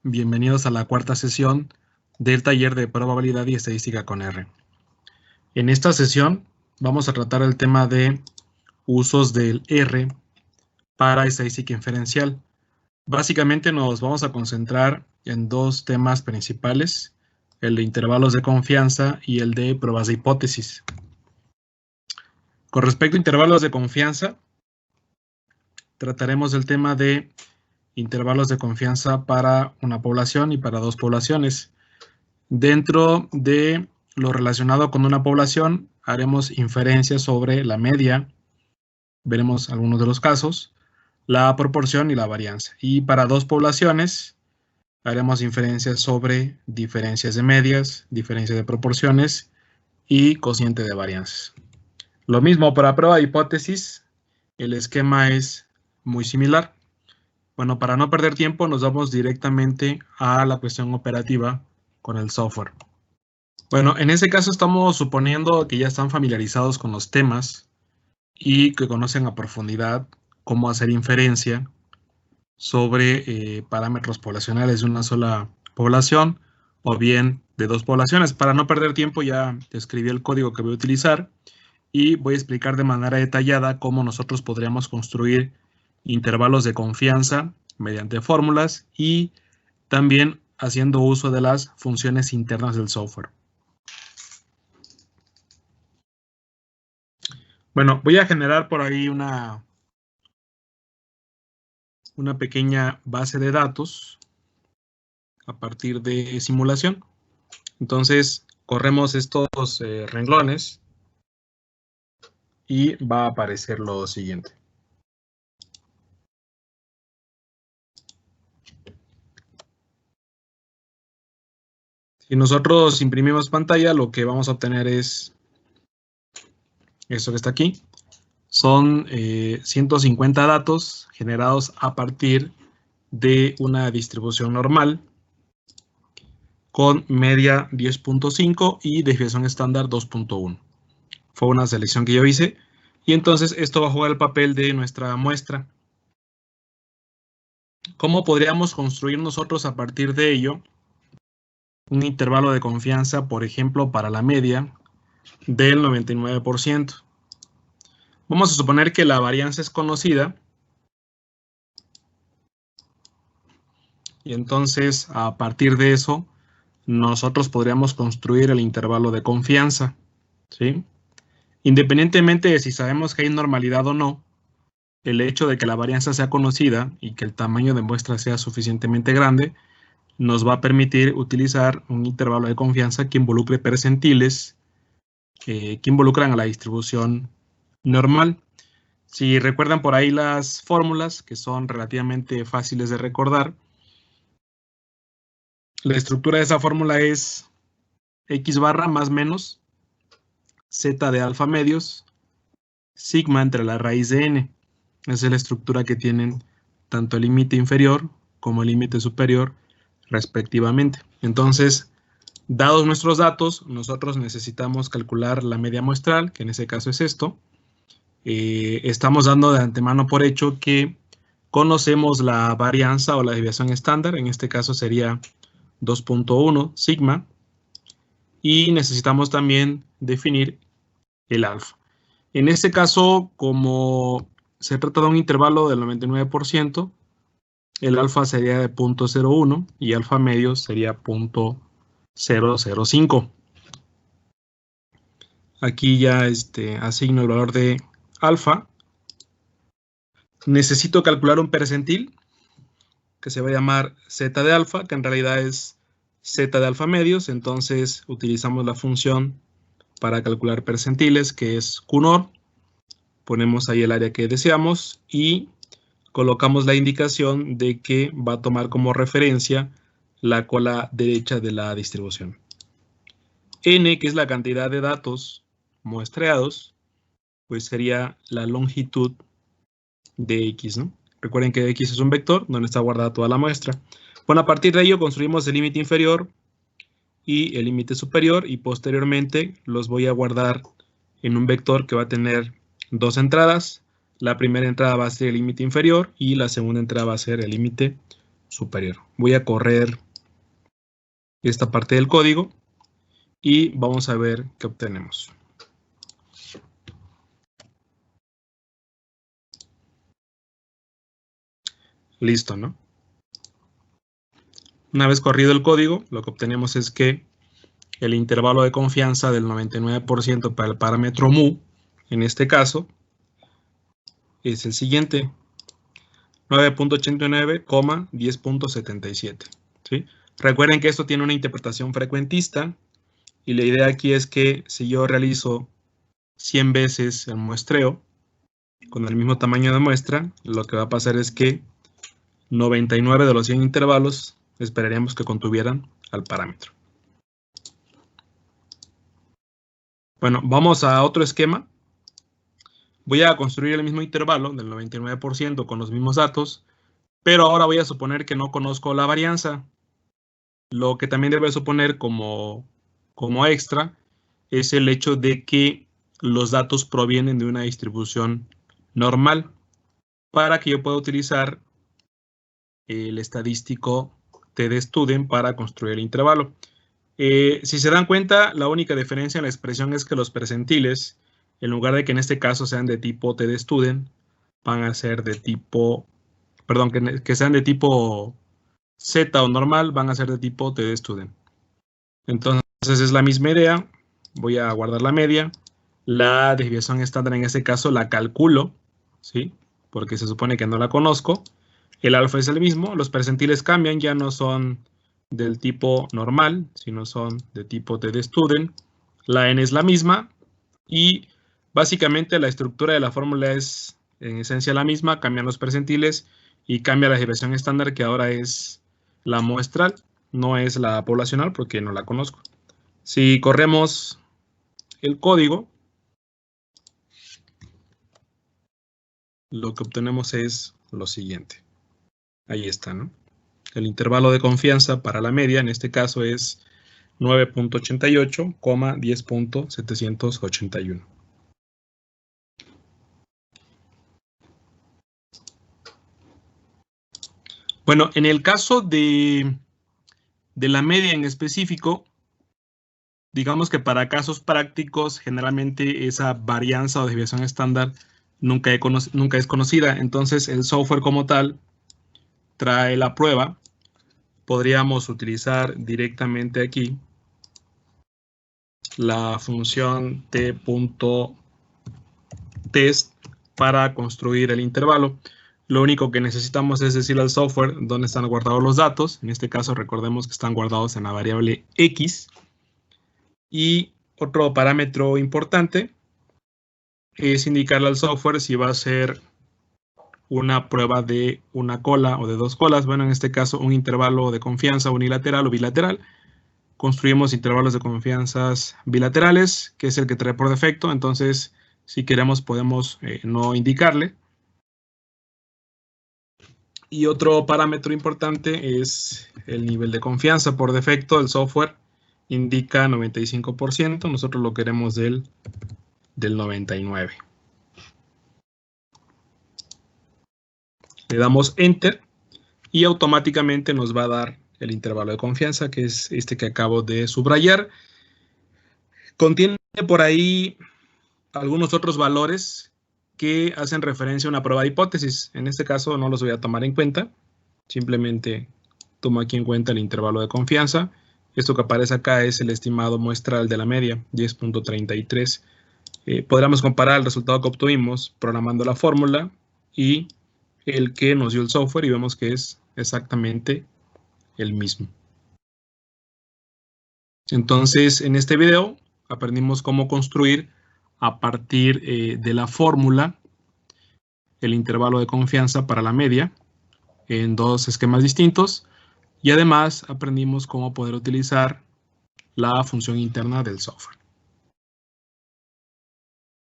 Bienvenidos a la cuarta sesión del taller de probabilidad y estadística con R. En esta sesión vamos a tratar el tema de usos del R para estadística inferencial. Básicamente nos vamos a concentrar en dos temas principales, el de intervalos de confianza y el de pruebas de hipótesis. Con respecto a intervalos de confianza, trataremos el tema de intervalos de confianza para una población y para dos poblaciones. Dentro de lo relacionado con una población, haremos inferencias sobre la media, veremos algunos de los casos, la proporción y la varianza. Y para dos poblaciones, haremos inferencias sobre diferencias de medias, diferencias de proporciones y cociente de varianzas. Lo mismo para prueba de hipótesis, el esquema es muy similar. Bueno, para no perder tiempo, nos vamos directamente a la cuestión operativa con el software. Bueno, en este caso estamos suponiendo que ya están familiarizados con los temas y que conocen a profundidad cómo hacer inferencia sobre parámetros poblacionales de una sola población o bien de dos poblaciones. Para no perder tiempo ya escribí el código que voy a utilizar y voy a explicar de manera detallada cómo nosotros podríamos construir intervalos de confianza mediante fórmulas y también haciendo uso de las funciones internas del software. Bueno, voy a generar por ahí una pequeña base de datos a partir de simulación. Entonces, corremos estos renglones y va a aparecer lo siguiente. Si nosotros imprimimos pantalla, lo que vamos a obtener es esto que está aquí. Son 150 datos generados a partir de una distribución normal con media 10.5 y desviación estándar 2.1. Fue una selección que yo hice y entonces esto va a jugar el papel de nuestra muestra. ¿Cómo podríamos construir nosotros a partir de ello un intervalo de confianza, por ejemplo, para la media del 99%? Vamos a suponer que la varianza es conocida y entonces a partir de eso nosotros podríamos construir el intervalo de confianza, ¿sí? Independientemente de si sabemos que hay normalidad o no, el hecho de que la varianza sea conocida y que el tamaño de muestra sea suficientemente grande nos va a permitir utilizar un intervalo de confianza que involucre percentiles que involucran a la distribución normal. Si recuerdan por ahí las fórmulas, que son relativamente fáciles de recordar, la estructura de esa fórmula es x barra más menos z de alfa medios, sigma entre la raíz de n. Esa es la estructura que tienen tanto el límite inferior como el límite superior respectivamente. Entonces, dados nuestros datos, nosotros necesitamos calcular la media muestral, que en ese caso es esto. Estamos dando de antemano por hecho que conocemos la varianza o la desviación estándar, en este caso sería 2.1 sigma, y necesitamos también definir el alfa. En este caso, como se trata de un intervalo del 99%, el alfa sería de 0.01 y alfa medio sería 0.005. Aquí ya asigno el valor de alfa. Necesito calcular un percentil que se va a llamar z de alfa, que en realidad es z de alfa medios. Entonces utilizamos la función para calcular percentiles, que es qnor. Ponemos ahí el área que deseamos y colocamos la indicación de que va a tomar como referencia la cola derecha de la distribución. N, que es la cantidad de datos muestreados, pues sería la longitud de X, ¿no? Recuerden que X es un vector donde está guardada toda la muestra. Bueno, a partir de ello construimos el límite inferior y el límite superior y posteriormente los voy a guardar en un vector que va a tener dos entradas. La primera entrada va a ser el límite inferior y la segunda entrada va a ser el límite superior. Voy a correr esta parte del código y vamos a ver qué obtenemos. Listo, ¿no? Una vez corrido el código, lo que obtenemos es que el intervalo de confianza del 99% para el parámetro mu, en este caso, es el siguiente: 9.89, 10.77. ¿Sí? Recuerden que esto tiene una interpretación frecuentista y la idea aquí es que si yo realizo 100 veces el muestreo con el mismo tamaño de muestra, lo que va a pasar es que 99 de los 100 intervalos esperaríamos que contuvieran al parámetro. Bueno, vamos a otro esquema. Voy a construir el mismo intervalo del 99% con los mismos datos, pero ahora voy a suponer que no conozco la varianza. Lo que también debe suponer como extra es el hecho de que los datos provienen de una distribución normal para que yo pueda utilizar el estadístico TD_STUDENT para construir el intervalo. Si se dan cuenta, la única diferencia en la expresión es que los percentiles, en lugar de que en este caso sean de tipo TD_STUDENT, van a ser de tipo, perdón, que sean de tipo Z o normal, van a ser de tipo TD_STUDENT. Entonces es la misma idea. Voy a guardar la media. La desviación estándar en este caso la calculo, ¿sí? Porque se supone que no la conozco. El alfa es el mismo. Los percentiles cambian, ya no son del tipo normal, sino son de tipo TD_STUDENT. La n es la misma y básicamente la estructura de la fórmula es en esencia la misma. Cambian los percentiles y cambia la desviación estándar, que ahora es la muestral, no es la poblacional porque no la conozco. Si corremos el código, lo que obtenemos es lo siguiente. Ahí está, ¿no? El intervalo de confianza para la media, en este caso, es 9.88, 10.781. Bueno, en el caso de la media en específico, digamos que para casos prácticos, generalmente esa varianza o desviación estándar nunca es conocida. Entonces, el software como tal trae la prueba. Podríamos utilizar directamente aquí la función t.test para construir el intervalo. Lo único que necesitamos es decirle al software dónde están guardados los datos. En este caso, recordemos que están guardados en la variable x. Y otro parámetro importante es indicarle al software si va a ser una prueba de una cola o de dos colas. Bueno, en este caso, un intervalo de confianza unilateral o bilateral. Construimos intervalos de confianza bilaterales, que es el que trae por defecto. Entonces, si queremos, podemos no indicarle. Y otro parámetro importante es el nivel de confianza. Por defecto, el software indica 95%. Nosotros lo queremos del 99%. Le damos Enter y automáticamente nos va a dar el intervalo de confianza, que es este que acabo de subrayar. Contiene por ahí algunos otros valores que hacen referencia a una prueba de hipótesis. En este caso no los voy a tomar en cuenta. Simplemente tomo aquí en cuenta el intervalo de confianza. Esto que aparece acá es el estimado muestral de la media, 10.33. Podríamos comparar el resultado que obtuvimos programando la fórmula y el que nos dio el software y vemos que es exactamente el mismo. Entonces, en este video aprendimos cómo construir a partir de la fórmula el intervalo de confianza para la media en dos esquemas distintos y además aprendimos cómo poder utilizar la función interna del software.